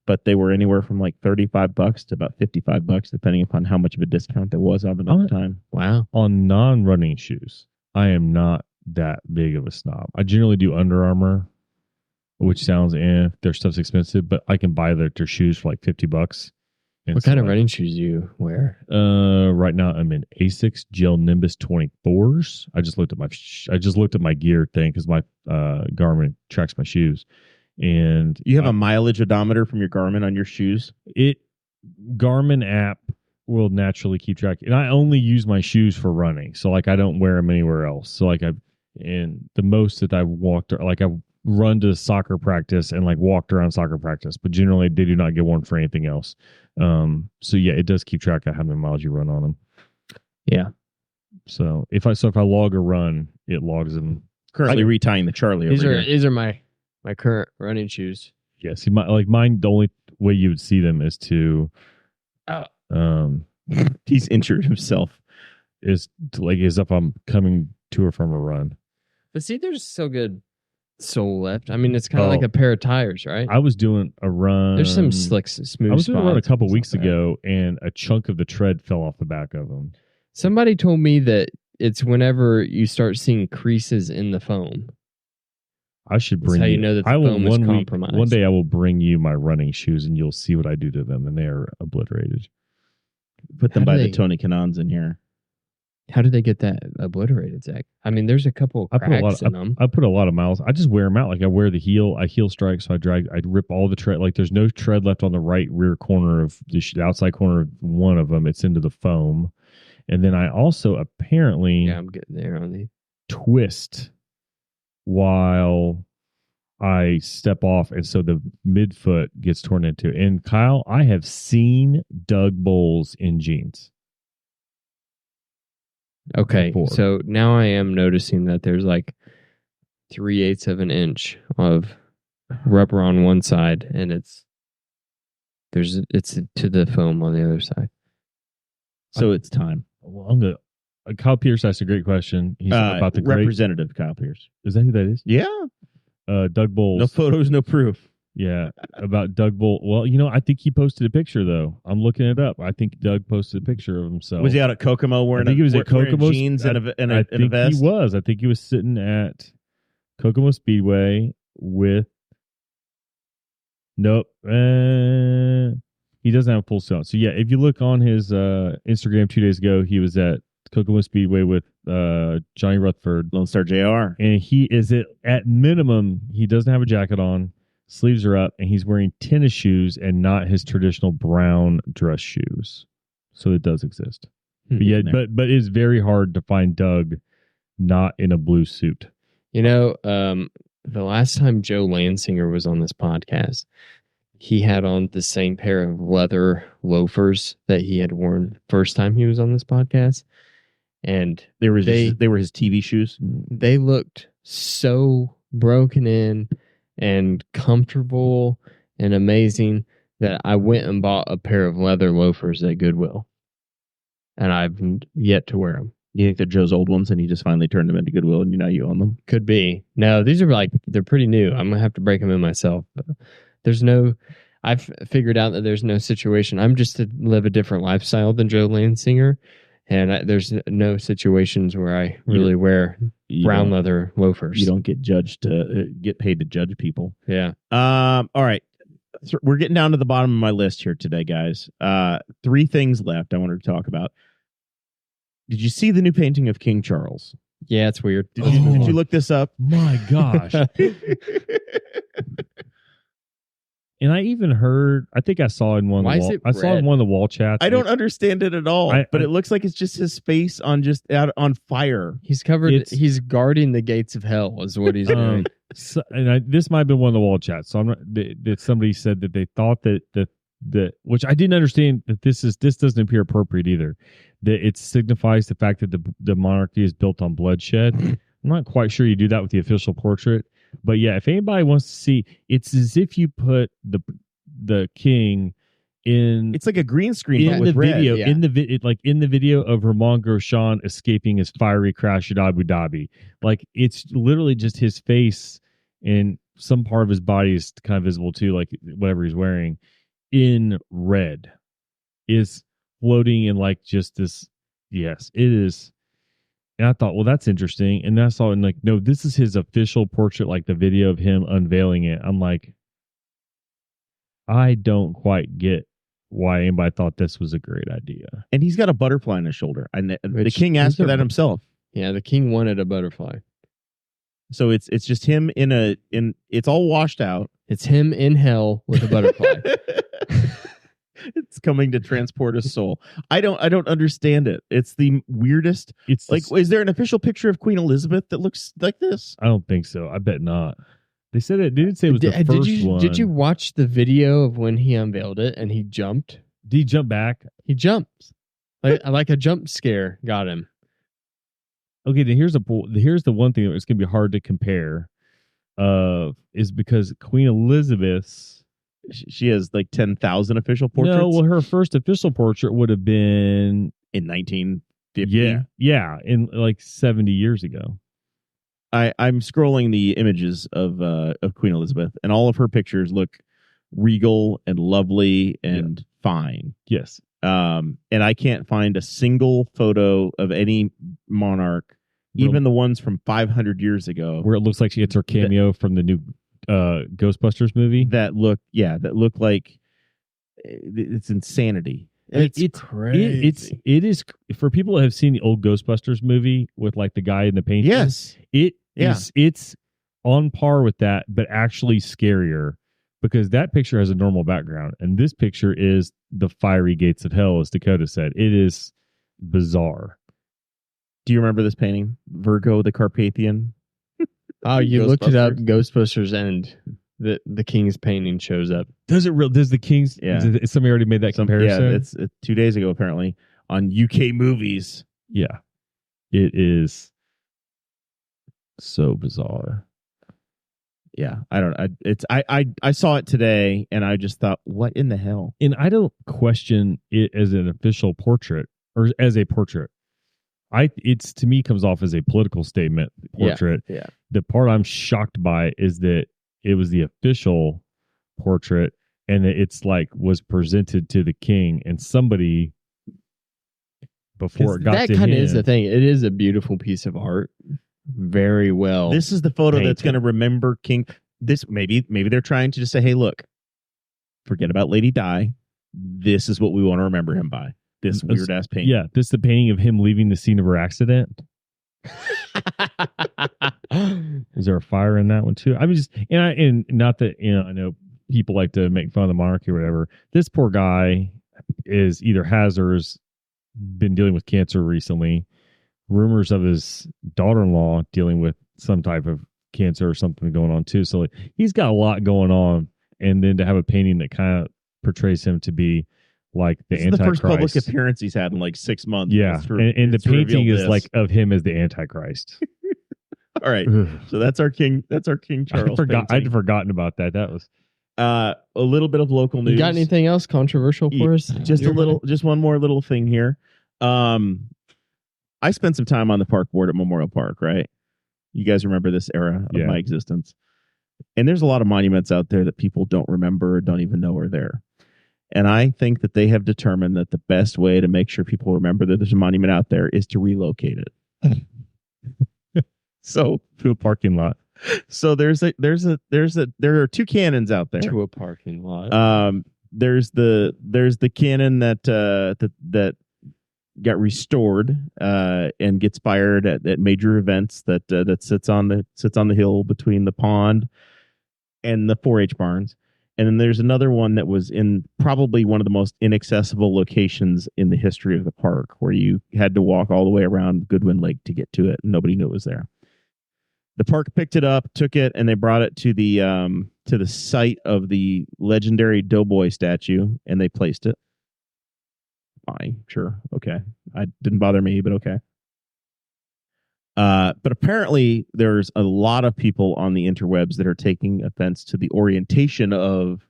but they were anywhere from like $35 to about $55, depending upon how much of a discount there was on them at the time. Wow. On non-running shoes, I am not that big of a snob. I generally do Under Armour, which sounds their stuff's expensive, but I can buy their shoes for like $50. What kind of running shoes do you wear? Right now I'm in Asics Gel Nimbus 24s. I just looked at my gear thing because my Garmin tracks my shoes, and You have a mileage odometer from your Garmin on your shoes? Garmin app will naturally keep track, and I only use my shoes for running, so like I don't wear them anywhere else. So like and the most that I've walked, like I've run to soccer practice and like walked around soccer practice, but generally they do not get worn for anything else. So yeah, it does keep track of how many miles you run on them. Yeah. So if I log a run, it logs them. Currently retying the Charlie over here. These are my current running shoes. Yeah, see, mine. The only way you would see them is to, He's injured himself. is if I'm coming to or from a run. But see, there's still good sole left. I mean, it's kind of like a pair of tires, right? I was doing a run. There's some slick, smooth. I was doing a run a couple spots. weeks ago, and a chunk of the tread fell off the back of them. Somebody told me that it's whenever you start seeing creases in the foam. I should That's bring how you know that the I will foam is compromised. One day I will bring you my running shoes, and you'll see what I do to them, and they are obliterated. Put them How by do the they- Tony Kanans in here. How did they get that obliterated, Zach? I mean, there's a couple of cracks in them. I put a lot of miles. I just wear them out. Like I wear the heel. I heel strike, so I rip all the tread. Like there's no tread left on the right rear corner of the outside corner of one of them. It's into the foam, and then I also apparently Yeah, I'm getting there on the. twist while I step off, and so the midfoot gets torn into. And Kyle, I have seen Doug Bowles in jeans. Okay, before. so now I am noticing that there's like 3/8 of an inch of rubber on one side, and it's to the foam on the other side. So it's time. Well, I'm gonna. Kyle Pierce asked a great question. He's about the great. Representative Kyle Pierce. Is that who that is? Yeah. Doug Bowles. No photos, no proof. Yeah, about Doug Bowles. Well, I think he posted a picture though. I'm looking it up. I think Doug posted a picture of himself. Was he out at Kokomo wearing? I think he was at wearing Kokomo jeans and a I think vest. he was. I think he was sitting at Kokomo Speedway with. Nope. He doesn't have a full set. So yeah, if you look on his Instagram 2 days ago, he was at Kokomo Speedway with Johnny Rutherford, Lone Star JR. and he is at minimum. He doesn't have a jacket on, sleeves are up, and he's wearing tennis shoes and not his traditional brown dress shoes. So it does exist. But yeah, but it's very hard to find Doug not in a blue suit. The last time Joe Lansinger was on this podcast, he had on the same pair of leather loafers that he had worn first time he was on this podcast. And They were his TV shoes. they looked so broken in and comfortable and amazing that I went and bought a pair of leather loafers at Goodwill. And I've yet to wear them. You think they're Joe's old ones, and he just finally turned them into Goodwill, and now you own them? Could be. No, these are they're pretty new. I'm going to have to break them in myself. I've figured out that there's no situation. I'm just to live a different lifestyle than Joe Lansinger. And there's no situations where I really wear brown leather loafers. You don't get get paid to judge people. Yeah. All right. So we're getting down to the bottom of my list here today, guys. 3 things left I wanted to talk about. Did you see the new painting of King Charles? Yeah, it's weird. Did you look this up? My gosh. And I even heard, I think I saw in one Why of is the it I saw in red? one of the wall chats. I don't understand it at all. But it looks like it's just his face on just out on fire. He's covered. It's- He's guarding the gates of hell. Is what he's doing. So, this might have been one of the wall chats. So I'm not, that somebody said that they thought that which I didn't understand, that this doesn't appear appropriate either. That it signifies the fact that the monarchy is built on bloodshed. I'm not quite sure you do that with the official portrait, but yeah, if anybody wants to see, it's as if you put the king in. It's like a green screen but in with the red. video, yeah. in the video of Rahman Grosjean escaping his fiery crash at Abu Dhabi, like it's literally just his face and some part of his body is kind of visible too, like whatever he's wearing in red is floating in like just this. Yes, it is. And I thought, well, that's interesting. And I saw it and like, no, this is his official portrait, like the video of him unveiling it. I'm like, I don't quite get why anybody thought this was a great idea. And he's got a butterfly on his shoulder. And the Which- king asked those for are- that himself. Yeah, the king wanted a butterfly. So it's just him in it's all washed out. It's him in hell with a butterfly. It's coming to transport his soul. I don't understand it. It's the weirdest. It's Like, is there an official picture of Queen Elizabeth that looks like this? I don't think so. I bet not. They said it. They didn't say it was the first one. Did you watch the video of when he unveiled it and he jumped? Did he jump back? He jumped. Like a jump scare got him. Okay, then here's the one thing that's going to be hard to compare. Is because Queen Elizabeth's. She has like 10,000 official portraits. No, well, her first official portrait would have been in 1950. yeah, in like 70 years ago. I'm scrolling the images of Queen Elizabeth, and all of her pictures look regal and lovely and fine. Yes. And I can't find a single photo of any monarch, even the ones from 500 years ago, Where it looks like she gets her cameo from the new Ghostbusters movie. that look like it's insanity. It's It crazy. it is for people that have seen the old Ghostbusters movie with like the guy in the painting. Yes. It's on par with that, but actually scarier because that picture has a normal background, and this picture is the fiery gates of hell, as Dakota said. It is bizarre. Do you remember this painting? Virgo the Carpathian? Oh, you looked it up. Ghostbusters. Ghostbusters and the king's painting shows up. Does the King's? Yeah. Somebody already made that comparison. Yeah, it's 2 days ago apparently on UK Movies. Yeah, it is so bizarre. Yeah, I saw it today and I just thought, what in the hell? And I don't question it as an official portrait or as a portrait. It's to me comes off as a political statement portrait. Yeah. The part I'm shocked by is that it was the official portrait and that it's like was presented to the king and somebody before it got That to kind of him. is the thing. It is a beautiful piece of art. Very well. This is the photo that's painted. going to remember King. This maybe they're trying to just say, hey, look, forget about Lady Di. This is what we want to remember him by. This weird ass painting. Yeah, this is the painting of him leaving the scene of her accident. Is there a fire in that one too? I mean, and not that I know people like to make fun of the monarchy or whatever. This poor guy is either has or has been dealing with cancer recently. Rumors of his daughter-in-law dealing with some type of cancer or something going on too. So he's got a lot going on, and then to have a painting that kind of portrays him to be like the This is Antichrist. the first public appearance he's had in like 6 months. Yeah, and the it's revealed painting is this. like of him as the Antichrist. All right. So that's our king. That's our King Charles. I'd forgotten about that. That was a little bit of local news. You got anything else controversial for us? Just one more little thing here. I spent some time on the park board at Memorial Park, right? You guys remember this era of my existence. And there's a lot of monuments out there that people don't remember or don't even know are there. And I think that they have determined that the best way to make sure people remember that there's a monument out there is to relocate it. So to a parking lot. So there are two cannons out there. To a parking lot. There's the cannon that got restored and gets fired at major events that sits on the hill between the pond and the 4-H barns. And then there's another one that was in probably one of the most inaccessible locations in the history of the park, where you had to walk all the way around Goodwin Lake to get to it, and nobody knew it was there. The park picked it up, took it, and they brought it to the site of the legendary Doughboy statue, and they placed it. Fine, sure, okay. It didn't bother me, but okay. But apparently, there's a lot of people on the interwebs that are taking offense to the orientation of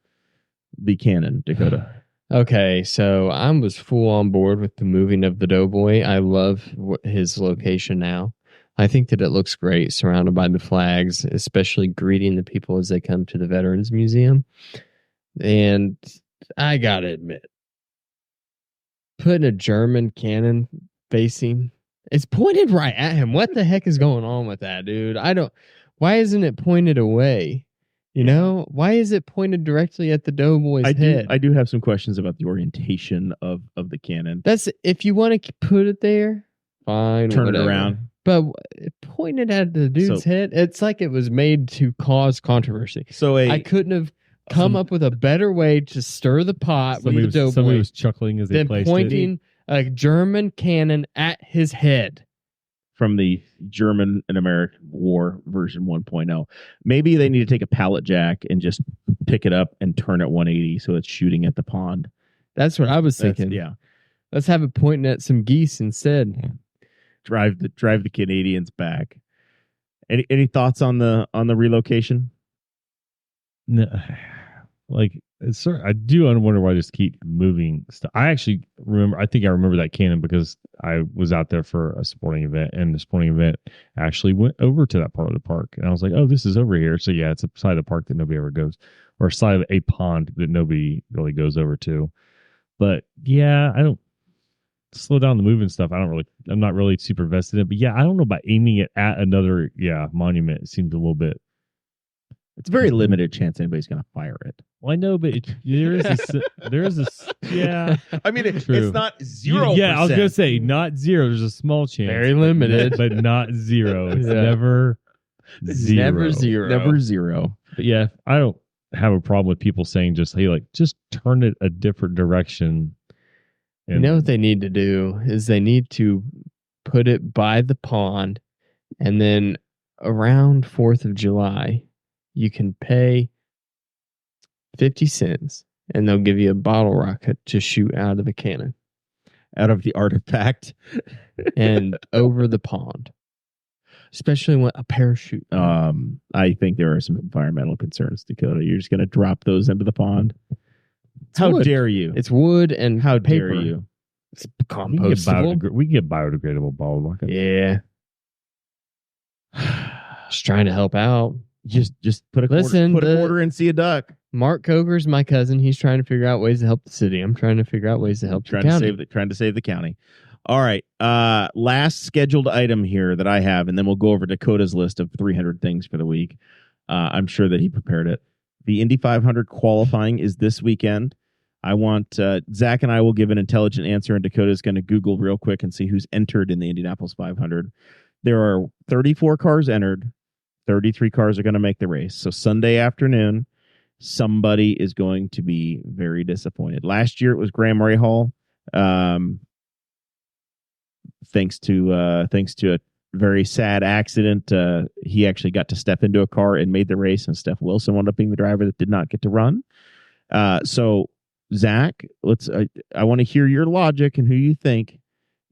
the cannon, Dakota. Okay, so I was full on board with the moving of the Doughboy. I love his location now. I think that it looks great, surrounded by the flags, especially greeting the people as they come to the Veterans Museum. And I gotta admit, putting a German cannon facing, it's pointed right at him. What the heck is going on with that, dude? Why isn't it pointed away? You know, why is it pointed directly at the Doughboy's head? I do have some questions about the orientation of the cannon. That's, if you want to put it there, fine. Turn whatever. it around. But pointed at the dude's head, it's like it was made to cause controversy. So I couldn't have come up with a better way to stir the pot with the Doughboy. Somebody was chuckling as they placed pointing a German cannon at his head. From the German and American War version 1.0. Maybe they need to take a pallet jack and just pick it up and turn it 180 so it's shooting at the pond. That's what I was thinking. Yeah. Let's have it pointing at some geese instead. Drive the Canadians back. Any thoughts on the relocation? No, like, I do wonder why they just keep moving stuff. I actually remember. I think I remember that cannon because I was out there for a sporting event, and the sporting event actually went over to that part of the park, and I was like, "Oh, this is over here." So yeah, it's a side of the park that nobody ever goes, or a side of a pond that nobody really goes over to. But yeah, I don't slow down the moving stuff. I'm not really super vested in it. But yeah, I don't know about aiming it at another monument. It seems a little bit. It's a very limited chance anybody's going to fire it. Well, I know, but there is a yeah. I mean, True. it's not 0%. Yeah, I was going to say not zero. There's a small chance. Very limited. But not zero. It's Yeah. never zero. Never zero. Never zero. But yeah, I don't have a problem with people saying just turn it a different direction. You know what they need to do is they need to put it by the pond, and then around 4th of July, you can pay 50 cents and they'll give you a bottle rocket to shoot out of the cannon. Out of the artifact. And over the pond. Especially when a parachute. I think there are some environmental concerns, Dakota. You're just going to drop those into the pond. How wood. dare you? It's wood and How paper. dare you? It's we compostable. can get biodegradable bottle rocket. Yeah. Just trying to help out. Just put a quarter and see a duck. Mark Coker's my cousin. He's trying to figure out ways to help the city. I'm trying to figure out ways to help the county. Trying to save the county. All right. Last scheduled item here that I have, and then we'll go over Dakota's list of 300 things for the week. I'm sure that he prepared it. The Indy 500 qualifying is this weekend. I want Zach and I will give an intelligent answer, and Dakota's going to Google real quick and see who's entered in the Indianapolis 500. There are 34 cars entered. 33 cars are going to make the race. So Sunday afternoon, somebody is going to be very disappointed. Last year it was Graham Rahal. Thanks to a very sad accident, he actually got to step into a car and made the race, and Steph Wilson wound up being the driver that did not get to run. So Zach, I want to hear your logic and who you think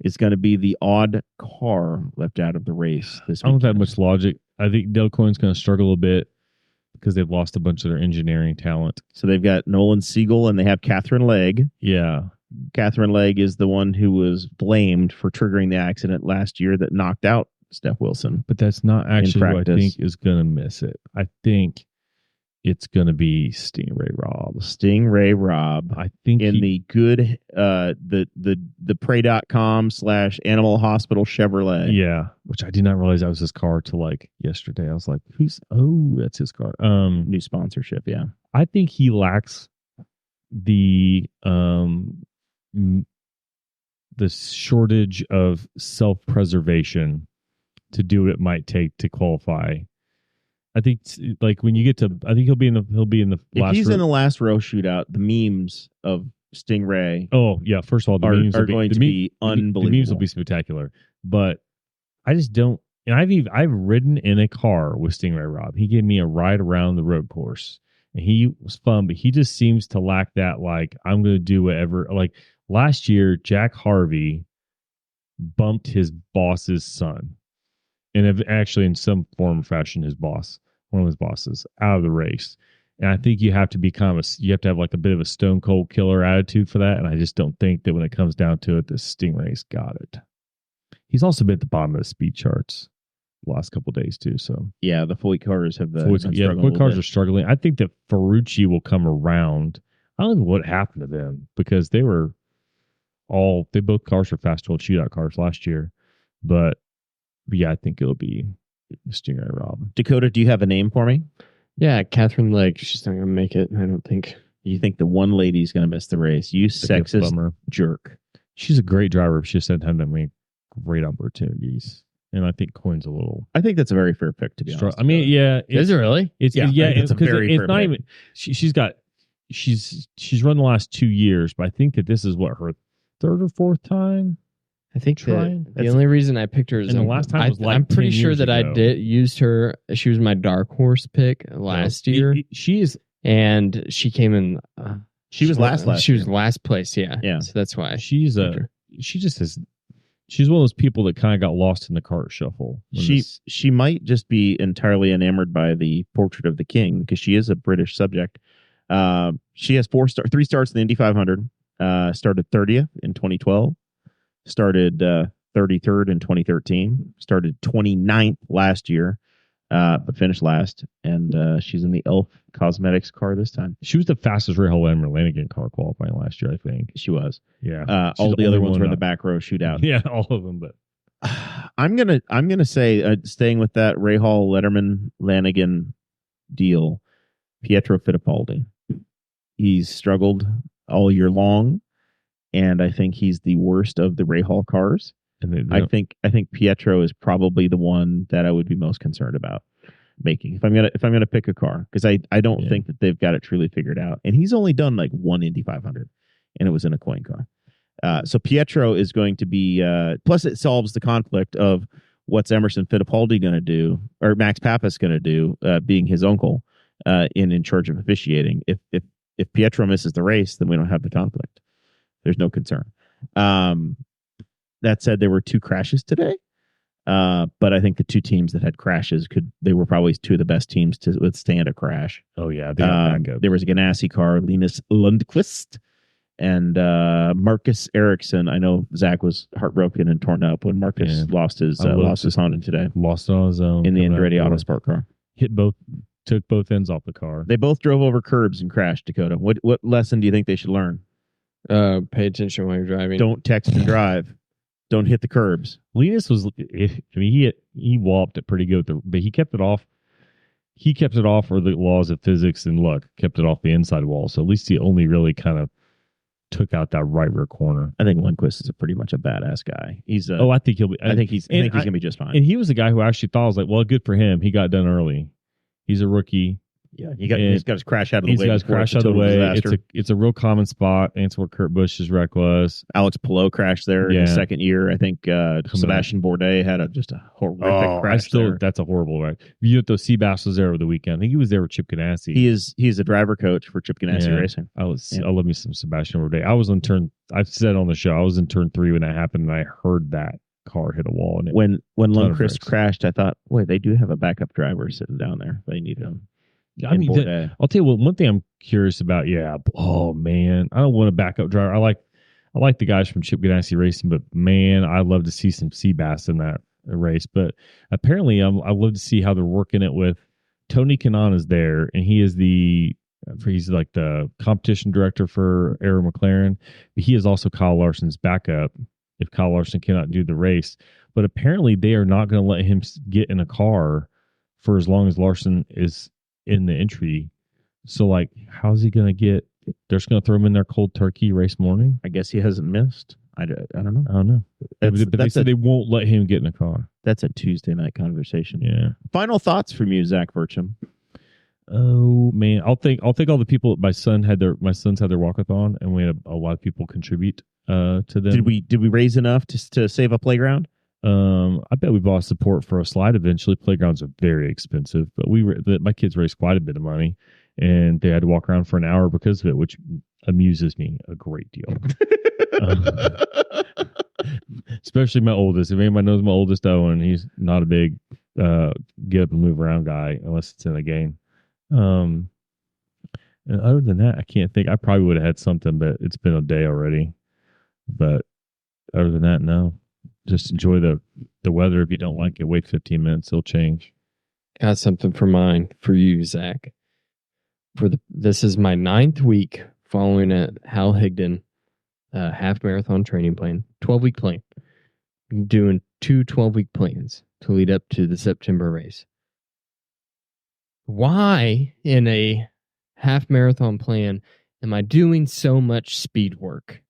is going to be the odd car left out of the race this week. I don't have much logic. I think Dale Coyne's going to struggle a bit because they've lost a bunch of their engineering talent. So they've got Nolan Siegel and they have Catherine Legg. Yeah. Catherine Legg is the one who was blamed for triggering the accident last year that knocked out Steph Wilson. But that's not actually who I think is going to miss it. I think it's going to be Stingray Robb. Stingray Robb. I think the good the pray.com/animal hospital Chevrolet. Yeah, which I did not realize that was his car till yesterday. I was like, that's his car. New sponsorship, yeah. I think he lacks the shortage of self-preservation to do what it might take to qualify. I think like when you get to, I think he'll be in the If last. he's in the last row shootout, the memes of Stingray Oh yeah, first of all, the memes are going to be unbelievable. The memes will be spectacular, but I just don't. And I've ridden in a car with Stingray Rob. He gave me a ride around the road course, and he was fun, but he just seems to lack that. Like I'm going to do whatever. Like last year, Jack Harvey bumped his boss's son, and actually in some form or fashion, one of his bosses, out of the race. And I think you have to be you have to have like a bit of a stone cold killer attitude for that. And I just don't think that when it comes down to it, the Stingray's got it. He's also been at the bottom of the speed charts the last couple of days too. So yeah, the Foyt cars have the Foyt cars are struggling. I think that Ferrucci will come around. I don't know what happened to them because they both cars were fast 12 shootout cars last year. But yeah, I think it'll be Stingray Rob. Dakota, do you have a name for me? Yeah, Catherine Legg. She's not going to make it, I don't think. You think the one lady's going to miss the race? You sexist jerk. She's a great driver. She just hadn't had many great opportunities. And I think Coyne's a little. I think that's a very fair pick, to be honest. I mean, yeah. Is it really? It's yeah, it's a very fair pick. She's run the last 2 years, but I think that this is her third or fourth time. I think the only reason I picked her is the last time was like I'm pretty 10 sure years that ago. I used her. She was my dark horse pick last year. She is, and she came in. She was last. She was last place. Yeah. Yeah. So that's why she's one of those people that kind of got lost in the cart shuffle. She might just be entirely enamored by the Portrait of the King because she is a British subject. She has 3 starts in the Indy 500. Started 30th in 2012. Started 33rd in 2013. Started 29th last year, but finished last. And she's in the Elf Cosmetics car this time. She was the fastest Ray Hall Lanigan car qualifying last year, I think. She was. Yeah. All the other ones were in the back row shootout. Yeah, all of them. But I'm gonna say, staying with that Ray Hall Letterman Lanigan deal, Pietro Fittipaldi. He's struggled all year long. And I think he's the worst of the Ray Hall cars. And I think Pietro is probably the one that I would be most concerned about making if I'm gonna pick a car, because I don't think that they've got it truly figured out. And he's only done like one Indy 500, and it was in a coin car. So Pietro is going to be. Plus, it solves the conflict of what's Emerson Fittipaldi going to do, or Max Pappas going to do, being his uncle, in charge of officiating. If Pietro misses the race, then we don't have the conflict. There's no concern. That said, there were 2 crashes today. But I think the 2 teams that had crashes they were probably 2 of the best teams to withstand a crash. Oh yeah. There was a Ganassi car, Linus Lundqvist, and Marcus Ericsson. I know Zach was heartbroken and torn up when Marcus lost his Honda today. Lost it on his own in the Andretti Autosport car. Took both ends off the car. They both drove over curbs and crashed, Dakota. What lesson do you think they should learn? Pay attention while you're driving. Don't text and drive. Don't hit the curbs. Linus was. He walloped it pretty good, but he kept it off. He kept it off for the laws of physics and luck. Kept it off the inside wall. So at least he only really kind of took out that right rear corner. I think Lundqvist is pretty much a badass guy. He's. I think he'll be. I think he's going to be just fine. And he was the guy who actually thought, I was like, well, good for him. He got done early. He's a rookie. Yeah, he's got his crash out of the way. He's got his crash out of the way. It's a real common spot. And it's where Kurt Busch's wreck was. Alex Palou crashed there in his second year. I think Sebastian Bourdais had just a horrific crash there. That's a horrible wreck. Yuto Seabass was there over the weekend. I think he was there with Chip Ganassi. He's a driver coach for Chip Ganassi Racing. I love me some Sebastian Bourdais. I've said on the show, I was in turn 3 when that happened, and I heard that car hit a wall. And when Lundqvist crashed, I thought, wait, they do have a backup driver sitting down there. They need him. I mean, I'll tell you what. One thing I'm curious about. Yeah. Oh man, I don't want a backup driver. I like the guys from Chip Ganassi Racing, but man, I love to see some Seabass in that race. But apparently, I love to see how they're working it with Tony Kanaan is there, and he's like the competition director for Arrow McLaren. But he is also Kyle Larson's backup if Kyle Larson cannot do the race. But apparently, they are not going to let him get in a car for as long as Larson is in the entry. So how's he gonna get? They're just gonna throw him in there cold turkey race morning. I guess he hasn't missed. I don't know. I don't know. But they That's said they won't let him get in a car. That's a Tuesday night conversation. Yeah. Final thoughts from you, Zach Burcham. Oh man, I'll think all the people. My sons had their walkathon, and we had a lot of people contribute to them. Did we raise enough to save a playground? I bet we bought support for a slide eventually. Playgrounds are very expensive, but my kids raised quite a bit of money, and they had to walk around for an hour because of it, which amuses me a great deal. Especially my oldest. If anybody knows my oldest Owen, he's not a big get up and move around guy unless it's in a game. And other than that, I can't think. I probably would have had something, but it's been a day already. But other than that, no. Just enjoy the weather. If you don't like it, wait 15 minutes. It'll change. Got something for you, Zach. This is my 9th week following a Hal Higdon half marathon training plan, 12-week plan. I'm doing 2 12-week plans to lead up to the September race. Why in a half marathon plan am I doing so much speed work?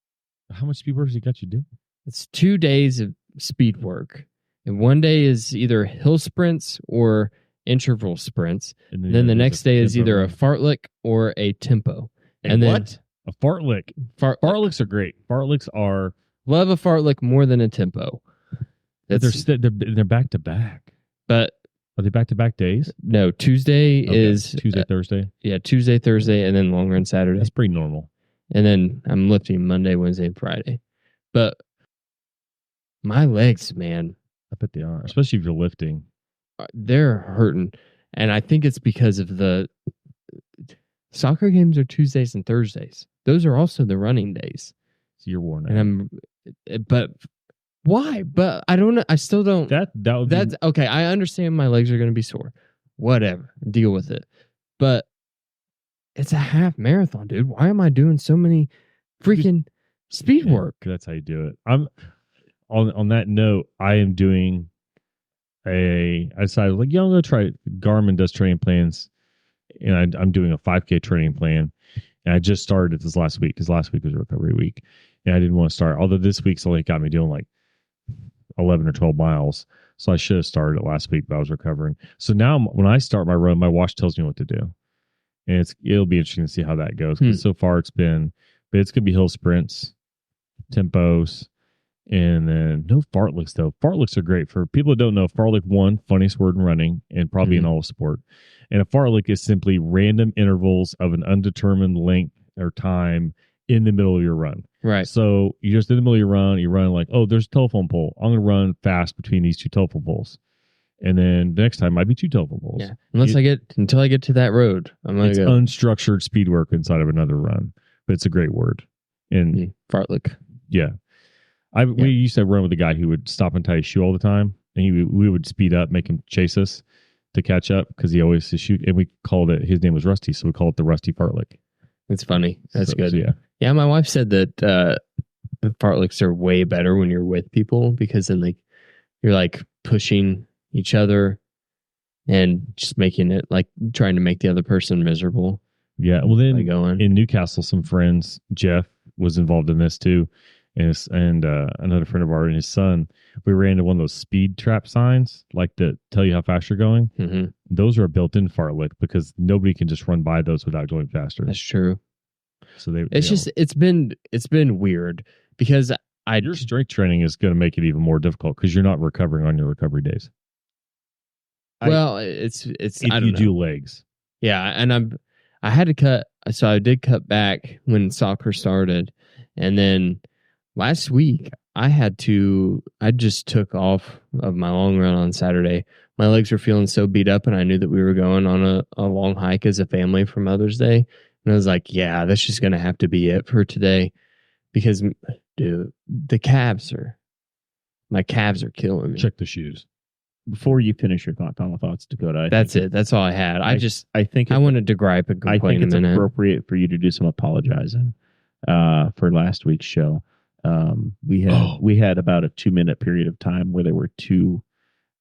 How much speed work has he got you doing? It's 2 days of speed work. And one day is either hill sprints or interval sprints. And then the next day is either a fartlek or a tempo. And then what? A fartlek. Fartleks are great. Fartleks are... Love a fartlek more than a tempo. They're back to back. But are they back to back days? No, Tuesday is Tuesday, Thursday. Yeah, Tuesday, Thursday, and then long run Saturday. That's pretty normal. And then I'm lifting Monday, Wednesday, and Friday. But my legs, man, I bet they are, especially if you're lifting. They're hurting, and I think it's because of the soccer games are Tuesdays and Thursdays. Those are also the running days. So you're worn out. But why? But I don't know. I still don't. That's okay. I understand my legs are going to be sore. Whatever. Deal with it. But it's a half marathon, dude. Why am I doing so many freaking speed work? That's how you do it. I'm on that note. I am doing I decided I'm going to try. Garmin does training plans, and I'm doing a 5K training plan. And I just started this last week because last week was a recovery week, and I didn't want to start. Although this week's only got me doing like 11 or 12 miles, so I should have started it last week, but I was recovering. So now when I start my run, my watch tells me what to do, and it'll be interesting to see how that goes. Because so far it's gonna be hill sprints, tempos, and then no fartleks though. Fartleks are great for people that don't know. Fartlek, one, funniest word in running, and probably in all of sport. And a fartlek is simply random intervals of an undetermined length or time in the middle of your run. Right. So you just in the middle of your run, you run like, oh, there's a telephone pole. I'm going to run fast between these 2 telephone poles. And then the next time might be 2 telephone poles. Yeah. Until I get to that road, I'm going to go. It's unstructured speed work inside of another run, but it's a great word. And fartlek. Yeah. We used to run with a guy who would stop and tie his shoe all the time. And we would speed up, make him chase us to catch up because he always used to shoot. And we called it, his name was Rusty. So we call it the Rusty Fartlek. It's funny. That's good. So, yeah. Yeah, my wife said that the fartleks are way better when you're with people because then you're like pushing each other and just making it like trying to make the other person miserable. Yeah. Well, then in Newcastle, some friends, Jeff was involved in this too. And another friend of ours and his son, we ran into one of those speed trap signs, like to tell you how fast you're going. Mm-hmm. Those are a built-in fartlek because nobody can just run by those without going faster. That's true. So it's been weird because your strength training is going to make it even more difficult because you're not recovering on your recovery days. It's if you do legs. Yeah, and I had to cut, so I did cut back when soccer started, and then last week I just took off of my long run on Saturday. My legs were feeling so beat up, and I knew that we were going on a long hike as a family for Mother's Day. And I was like, yeah, that's just going to have to be it for today. Because, dude, my calves are killing me. Check the shoes. Before you finish your final thoughts, Dakota. That's it. That's all I had. I wanted to gripe and complain. I think it's appropriate for you to do some apologizing for last week's show. We had about a 2-minute period of time where there were 2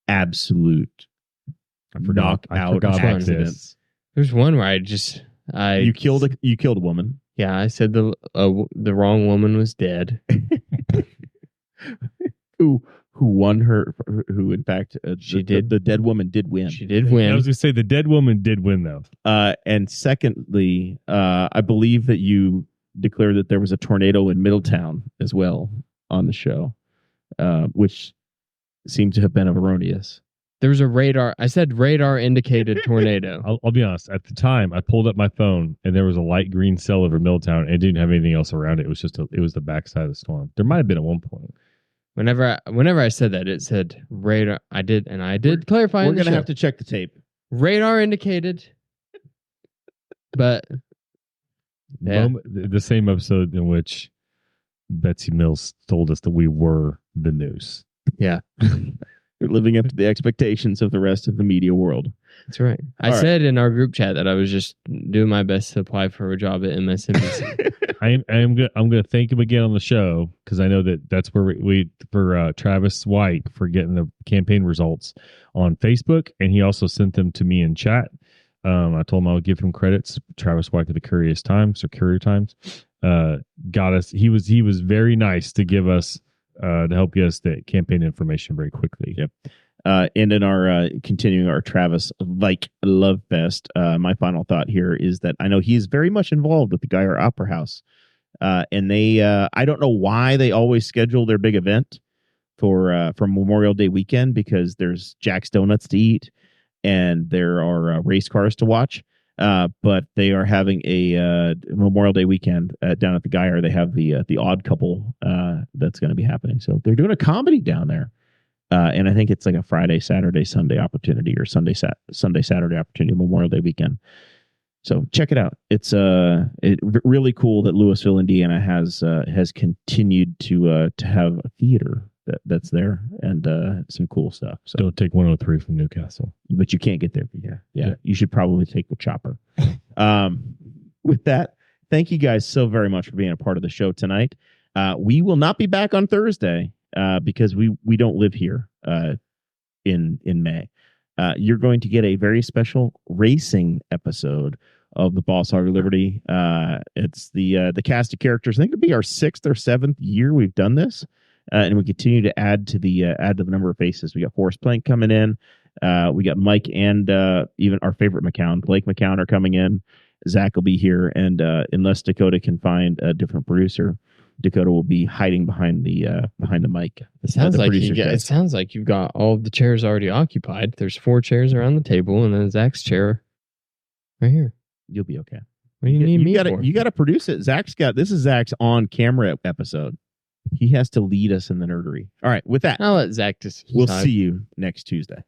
absolute knockout accidents. There's one where you killed a woman. Yeah, I said the wrong woman was dead. who won her, who in fact She did. The dead woman did win. She did I win. was going to say the dead woman did win, though. And secondly, I believe that you declared that there was a tornado in Middletown as well on the show, which seemed to have been erroneous. There was a radar. I said radar indicated tornado. I'll be honest. At the time, I pulled up my phone and there was a light green cell over Milltown and it didn't have anything else around it. It was just it was the backside of the storm. There might have been at one point. Whenever I said that, it said radar. I did clarify. We're going to have to check the tape. Radar indicated, but yeah. The same episode in which Betsy Mills told us that we were the news. Yeah. You're living up to the expectations of the rest of the media world. That's right. I said in our group chat that I was just doing my best to apply for a job at MSNBC. I'm gonna thank him again on the show because I know that's where we for Travis White for getting the campaign results on Facebook, and he also sent them to me in chat. I told him I would give him credits. Travis White of the Courier Times got us. He was very nice to give us to help get us the campaign information very quickly. Yep. And in our continuing our Travis Vike Love Fest, my final thought here is that I know he is very much involved with the Geyer Opera House. And they, I don't know why they always schedule their big event for Memorial Day weekend, because there's Jack's Donuts to eat and there are race cars to watch. But they are having a Memorial Day weekend down at the Geyer. They have the Odd Couple that's going to be happening. So they're doing a comedy down there. And I think it's like a Friday, Saturday, Sunday opportunity, or Sunday, Saturday opportunity, Memorial Day weekend. So check it out. It's really cool that Louisville, Indiana has continued to have a theater that's there, and some cool stuff. So don't take 103 from Newcastle, but you can't get there. Yeah. You should probably take the chopper. With that, thank you guys so very much for being a part of the show tonight. We will not be back on Thursday. Because we don't live here in May. You're going to get a very special racing episode of the Boss Hog of Liberty. It's the cast of characters. I think it'll be our 6th or 7th year we've done this, and we continue to add to the number of faces. We got Forrest Plank coming in. We got Mike and even our favorite McCown, Blake McCown, are coming in. Zach will be here, and unless Dakota can find a different producer, Dakota will be hiding behind the mic. It sounds like you've got all of the chairs already occupied. There's 4 chairs around the table, and then Zach's chair right here. You'll be okay. What do you need me for? You got to produce it. This is Zach's on camera episode. He has to lead us in the nerdery. All right, with that, I'll let Zach just. We'll see you next Tuesday.